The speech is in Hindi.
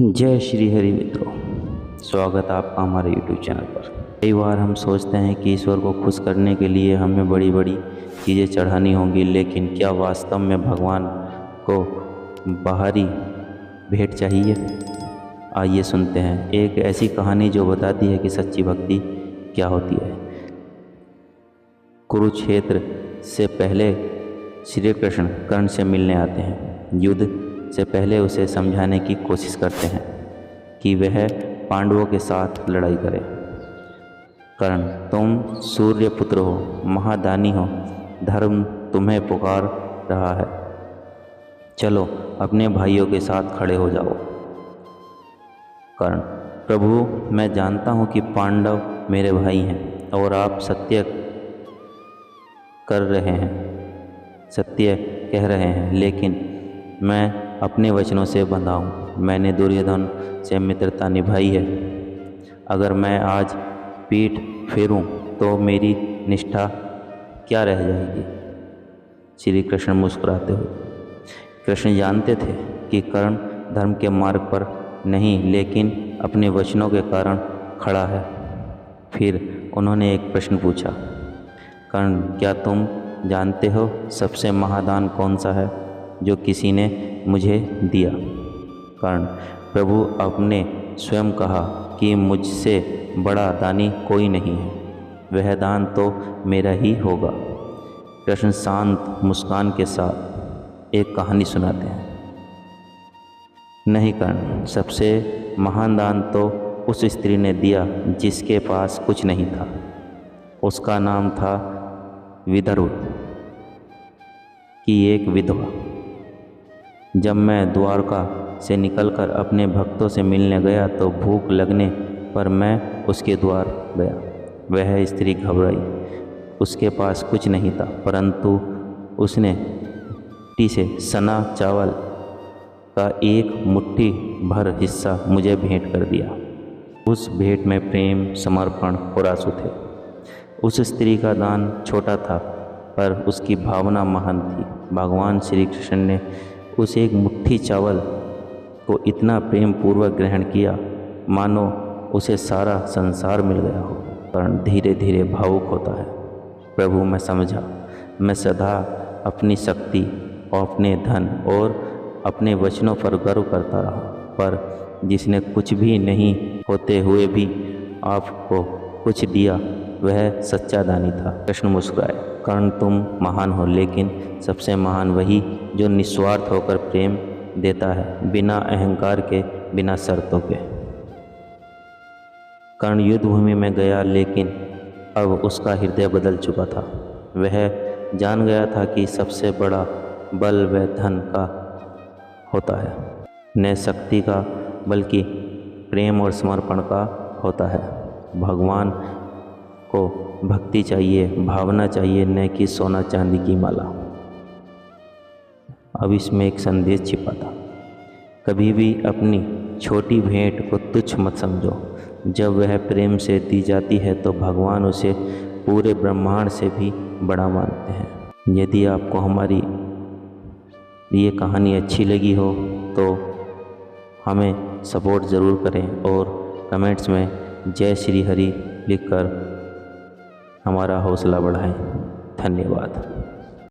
जय श्री हरि मित्रों, स्वागत है आपका हमारे YouTube चैनल पर। कई बार हम सोचते हैं कि ईश्वर को खुश करने के लिए हमें बड़ी बड़ी चीज़ें चढ़ानी होंगी, लेकिन क्या वास्तव में भगवान को बाहरी भेंट चाहिए? आइए सुनते हैं एक ऐसी कहानी जो बताती है कि सच्ची भक्ति क्या होती है। कुरुक्षेत्र से पहले श्री कृष्ण कर्ण से मिलने आते हैं। युद्ध से पहले उसे समझाने की कोशिश करते हैं कि वह पांडवों के साथ लड़ाई करे। कर्ण, तुम सूर्य पुत्र हो, महादानी हो, धर्म तुम्हें पुकार रहा है, चलो अपने भाइयों के साथ खड़े हो जाओ। कर्ण, प्रभु मैं जानता हूँ कि पांडव मेरे भाई हैं और आप सत्य कह रहे हैं, लेकिन मैं अपने वचनों से बंधा हूँ। मैंने दुर्योधन से मित्रता निभाई है। अगर मैं आज पीठ फेरूं तो मेरी निष्ठा क्या रह जाएगी? श्री कृष्ण मुस्कुराते हुए। कृष्ण जानते थे कि कर्ण धर्म के मार्ग पर नहीं, लेकिन अपने वचनों के कारण खड़ा है। फिर उन्होंने एक प्रश्न पूछा, कर्ण क्या तुम जानते हो सबसे महादान कौन सा है जो किसी ने मुझे दिया? कर्ण, प्रभु आपने स्वयं कहा कि मुझसे बड़ा दानी कोई नहीं है, वह दान तो मेरा ही होगा। कृष्ण शांत मुस्कान के साथ एक कहानी सुनाते हैं। नहीं कर्ण, सबसे महान दान तो उस स्त्री ने दिया जिसके पास कुछ नहीं था। उसका नाम था विदर्भ की एक विधवा। जब मैं द्वारका से निकलकर अपने भक्तों से मिलने गया तो भूख लगने पर मैं उसके द्वार गया। वह स्त्री घबराई, उसके पास कुछ नहीं था, परंतु उसने मिट्टी से सना चावल का एक मुट्ठी भर हिस्सा मुझे भेंट कर दिया। उस भेंट में प्रेम, समर्पण और आंसू थे। उस स्त्री का दान छोटा था पर उसकी भावना महान थी। भगवान श्री कृष्ण ने उस एक मुट्ठी चावल को इतना प्रेम पूर्वक ग्रहण किया मानो उसे सारा संसार मिल गया हो। कर्ण धीरे धीरे भावुक होता है। प्रभु मैं समझा, मैं सदा अपनी शक्ति और अपने धन और अपने वचनों पर गर्व करता रहा, पर जिसने कुछ भी नहीं होते हुए भी आपको कुछ दिया वह सच्चा दानी था। कृष्ण मुस्कुराए, कर्ण तुम महान हो, लेकिन सबसे महान वही जो निस्वार्थ होकर प्रेम देता है, बिना अहंकार के, बिना शर्तों के। कर्ण युद्ध भूमि में गया, लेकिन अब उसका हृदय बदल चुका था। वह जान गया था कि सबसे बड़ा बल वह धन का होता है, न शक्ति का, बल्कि प्रेम और समर्पण का होता है। भगवान को भक्ति चाहिए, भावना चाहिए, न कि सोना चांदी की माला। अब इसमें एक संदेश छिपा था। कभी भी अपनी छोटी भेंट को तुच्छ मत समझो। जब वह प्रेम से दी जाती है तो भगवान उसे पूरे ब्रह्मांड से भी बड़ा मानते हैं। यदि आपको हमारी ये कहानी अच्छी लगी हो तो हमें सपोर्ट ज़रूर करें और कमेंट्स में जय श्री हरि लिखकर हमारा हौसला बढ़ाएं। धन्यवाद।